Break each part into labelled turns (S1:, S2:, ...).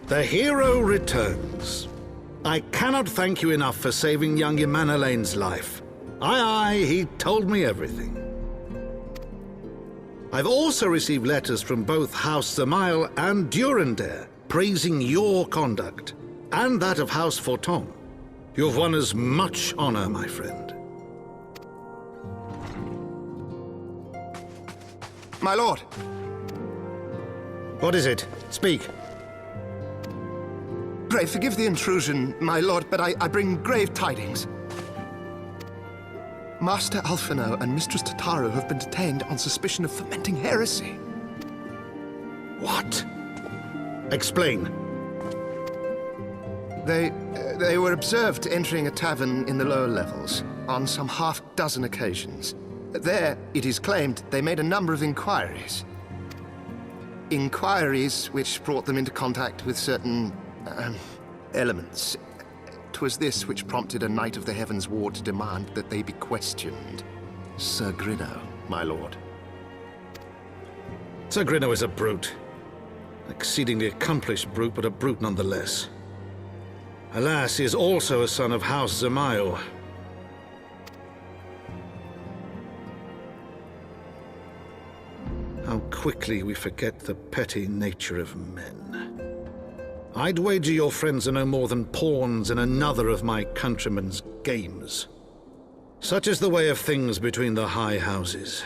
S1: The hero returns. I cannot thank you enough for saving young Emanalane's life. Aye, he told me everything. I've also received letters from both House Zamail and Durandare praising your conduct, and that of House Forton. You've won us much honor, my friend.
S2: My lord!
S1: What is it? Speak.
S2: Pray forgive the intrusion, my lord, but I bring grave tidings. Master Alphino and Mistress Tataru have been detained on suspicion of fomenting heresy.
S1: What? Explain.
S2: They were observed entering a tavern in the lower levels on some half-dozen occasions. There, it is claimed, they made a number of inquiries. Inquiries which brought them into contact with certain elements. 'Twas this which prompted a knight of the Heavensward to demand that they be questioned. Sir Grinno, my lord.
S1: Sir Grinno is a brute. An exceedingly accomplished brute, but a brute nonetheless. Alas, he is also a son of House Zamail. How quickly we forget the petty nature of men. I'd wager your friends are no more than pawns in another of my countrymen's games. Such is the way of things between the high houses.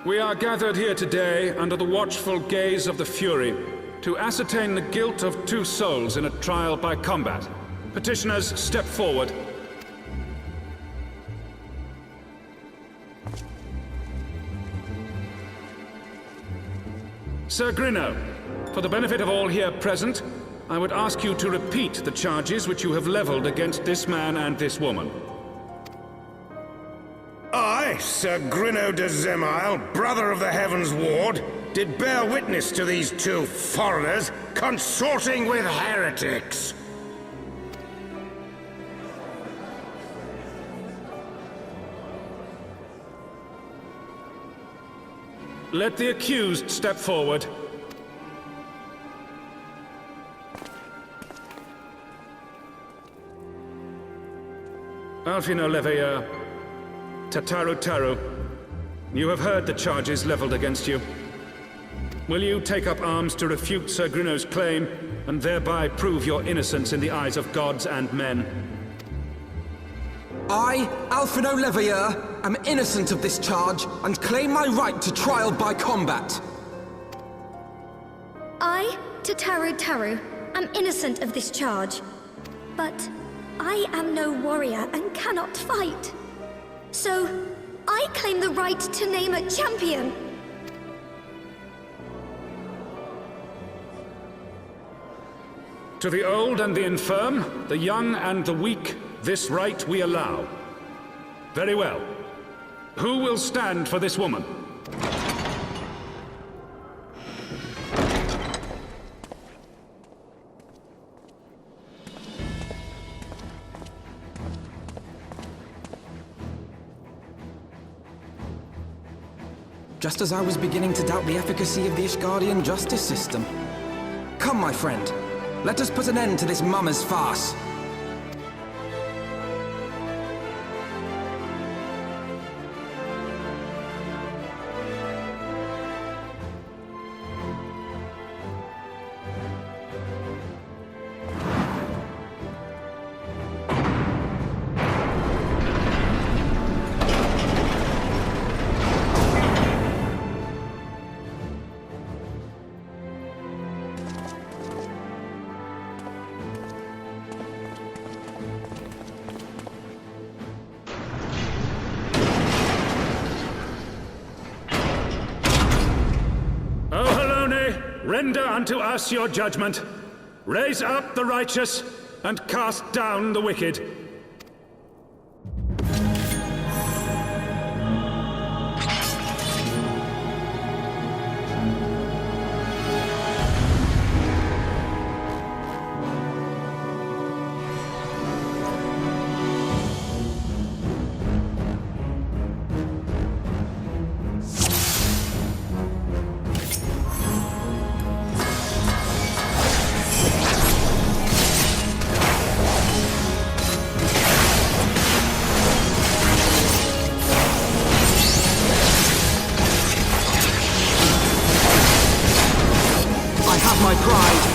S3: We are gathered here today under the watchful gaze of the Fury to ascertain the guilt of 2 souls in a trial by combat. Petitioners, step forward. Sir Grinno, for the benefit of all here present, I would ask you to repeat the charges which you have leveled against this man and this woman.
S4: I, Sir Grinno de Zemile, brother of the Heavensward, did bear witness to these 2 foreigners consorting with heretics.
S3: Let the accused step forward. Alfino Leveilleur, Tataru Taru, you have heard the charges leveled against you. Will you take up arms to refute Sir Grinno's claim, and thereby prove your innocence in the eyes of gods and men?
S5: I, Alfino Leveilleur, am innocent of this charge, and claim my right to trial by combat.
S6: I, Tataru Taru, am innocent of this charge, but I am no warrior and cannot fight. So, I claim the right to name a champion.
S3: To the old and the infirm, the young and the weak, this right we allow. Very well. Who will stand for this woman?
S5: Just as I was beginning to doubt the efficacy of the Ishgardian justice system. Come, my friend. Let us put an end to this mummer's farce.
S3: Render unto us your judgment. Raise up the righteous, and cast down the wicked.
S5: My pride.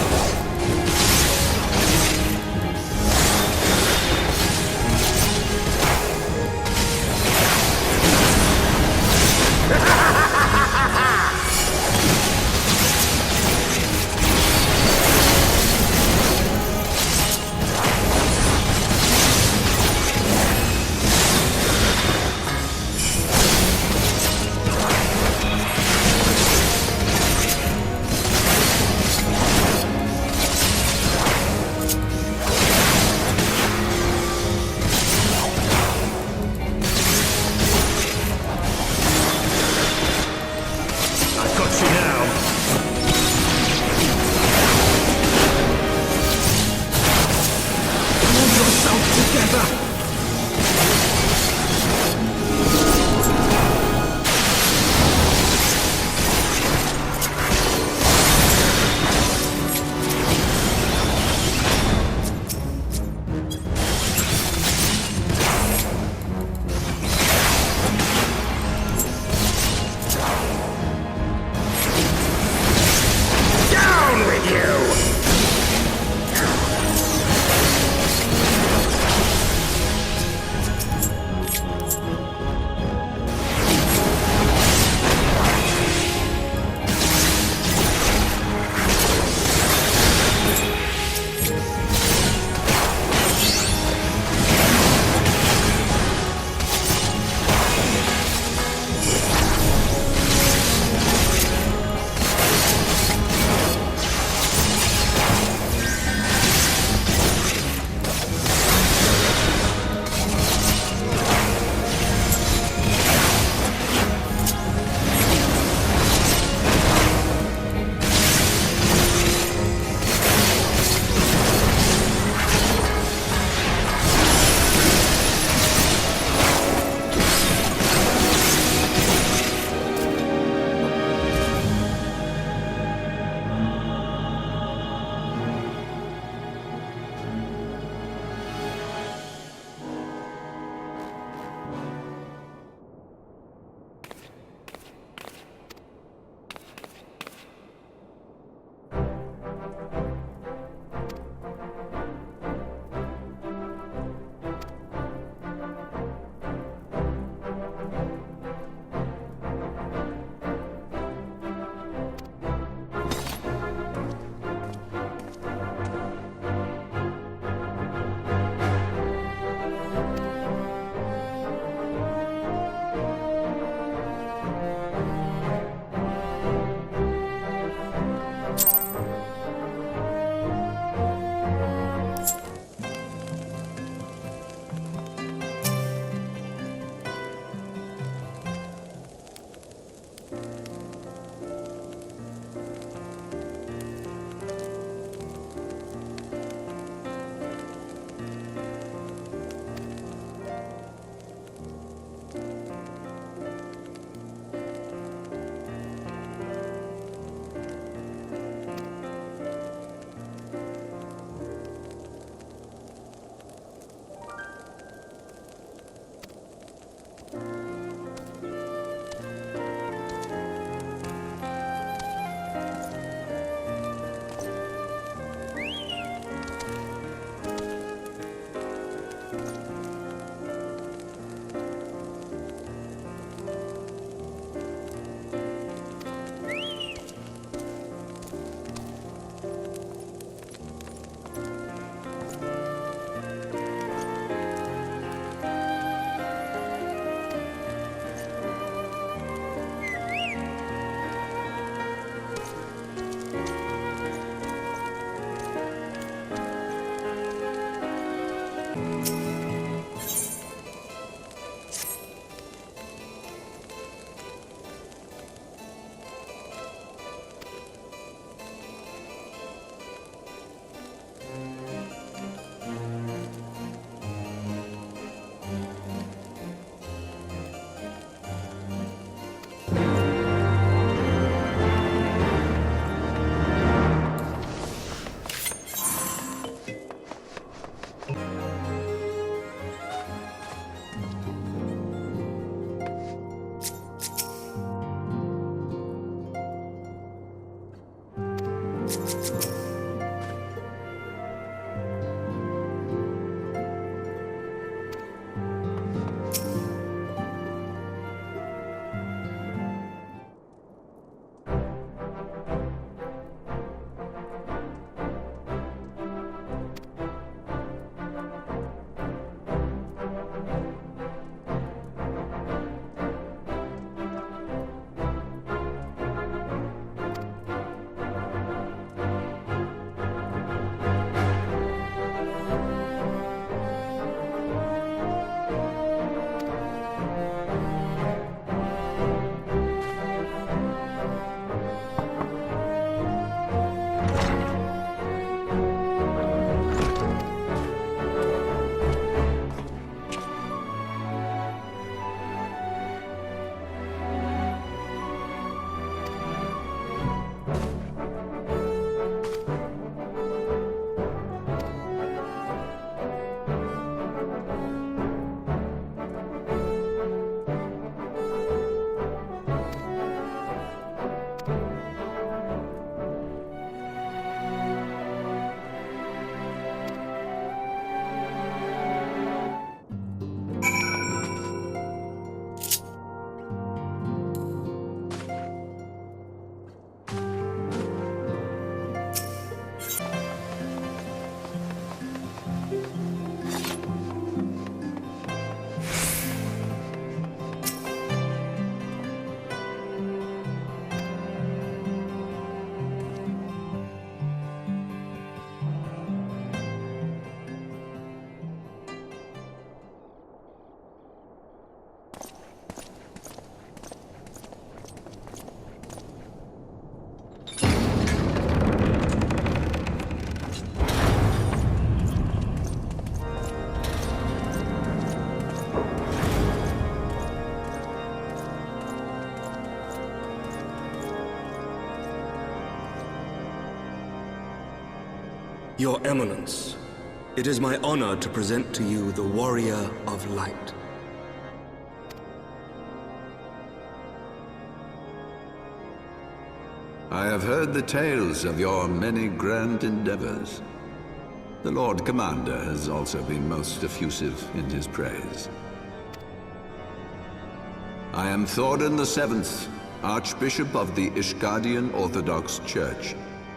S7: Your Eminence, it is my honor to present to you the Warrior of Light.
S8: I have heard the tales of your many grand endeavors. The Lord Commander has also been most effusive in his praise. I am Thorin VII, Archbishop of the Ishgardian Orthodox Church,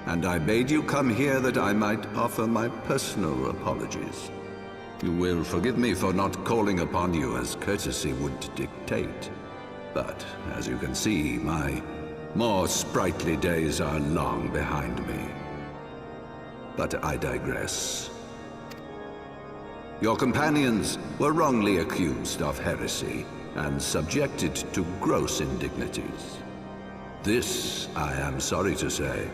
S8: and I bade you come here that I might offer my personal apologies. You will forgive me for not calling upon you as courtesy would dictate, but as you can see, my more sprightly days are long behind me. But I digress. Your companions were wrongly accused of heresy and subjected to gross indignities. This, I am sorry to say,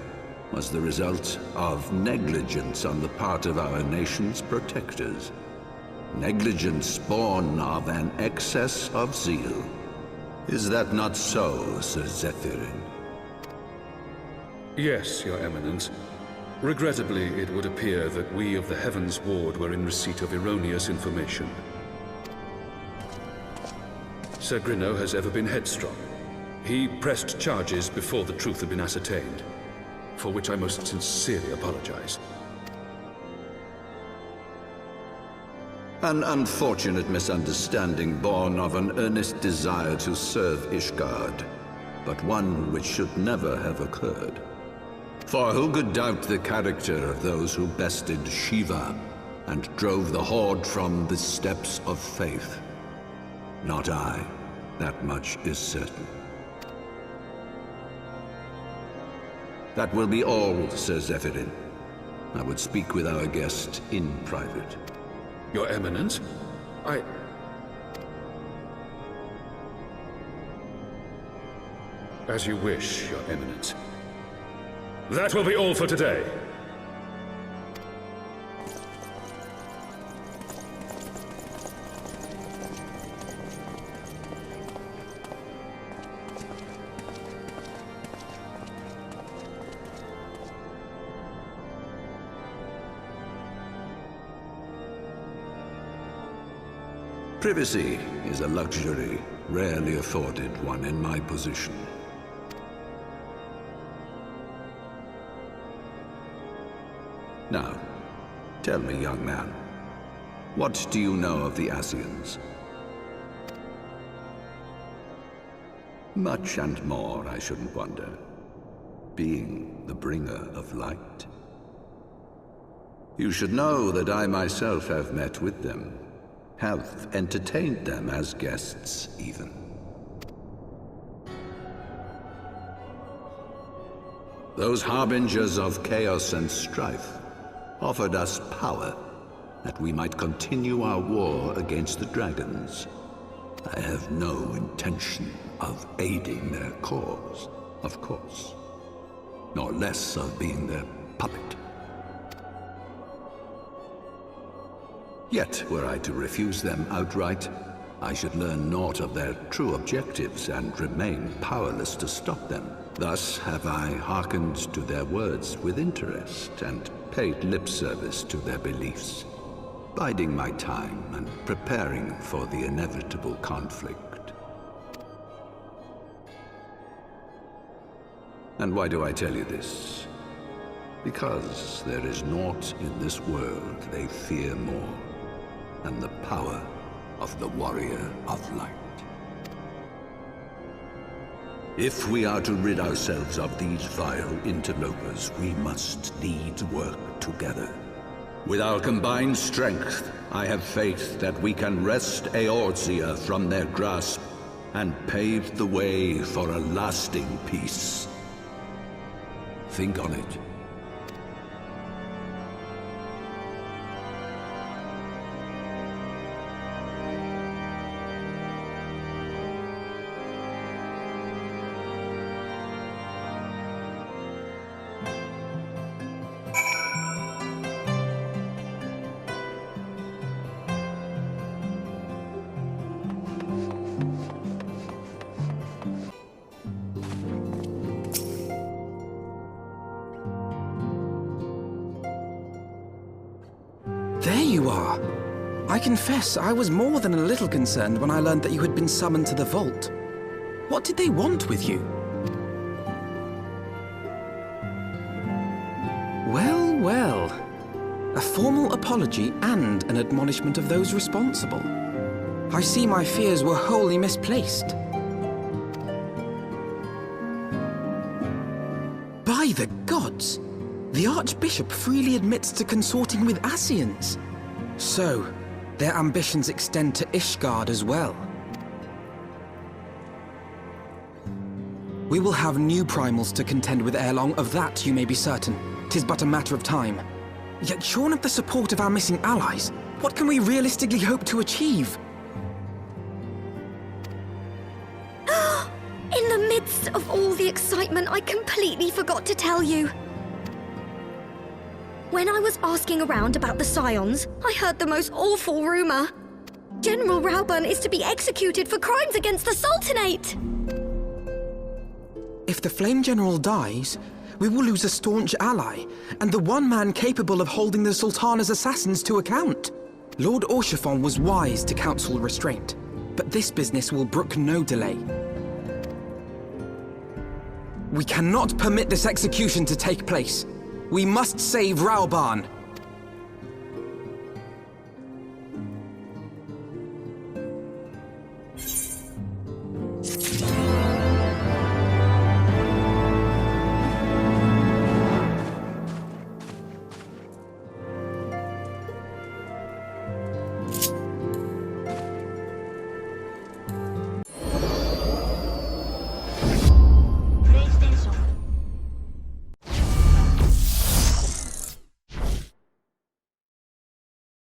S8: was the result of negligence on the part of our nation's protectors. Negligence born of an excess of zeal. Is that not so, Sir Zephyrin?
S3: Yes, Your Eminence. Regrettably, it would appear that we of the Heavensward were in receipt of erroneous information. Sir Grinno has ever been headstrong. He pressed charges before the truth had been ascertained, for which I most sincerely apologize.
S8: An unfortunate misunderstanding born of an earnest desire to serve Ishgard, but one which should never have occurred. For who could doubt the character of those who bested Shiva and drove the Horde from the steps of faith? Not I. That much is certain. That will be all, Sir Zephyrin. I would speak with our guest in private.
S3: Your Eminence, As you wish, Your Eminence. That will be all for today.
S8: Privacy is a luxury rarely afforded one in my position. Now, tell me, young man, what do you know of the Ascians? Much and more, I shouldn't wonder, being the bringer of light. You should know that I myself have met with them, have entertained them as guests, even. Those harbingers of chaos and strife offered us power that we might continue our war against the dragons. I have no intention of aiding their cause, of course, nor less of being their puppet. Yet, were I to refuse them outright, I should learn naught of their true objectives and remain powerless to stop them. Thus have I hearkened to their words with interest and paid lip service to their beliefs, biding my time and preparing for the inevitable conflict. And why do I tell you this? Because there is naught in this world they fear more than the power of the Warrior of Light. If we are to rid ourselves of these vile interlopers, we must needs work together. With our combined strength, I have faith that we can wrest Eorzea from their grasp and pave the way for a lasting peace. Think on it.
S5: There you are. I confess, I was more than a little concerned when I learned that you had been summoned to the vault. What did they want with you? Well, well. A formal apology and an admonishment of those responsible. I see my fears were wholly misplaced. By the gods! The Archbishop freely admits to consorting with Ascians. So, their ambitions extend to Ishgard as well. We will have new primals to contend with ere long, of that you may be certain. 'Tis but a matter of time. Yet shorn of the support of our missing allies, what can we realistically hope to achieve?
S6: In the midst of all the excitement, I completely forgot to tell you. When I was asking around about the Scions, I heard the most awful rumor. General Rauburn is to be executed for crimes against the Sultanate!
S5: If the Flame General dies, we will lose a staunch ally, and the one man capable of holding the Sultana's assassins to account. Lord Orshafon was wise to counsel restraint, but this business will brook no delay. We cannot permit this execution to take place. We must save Rauburn.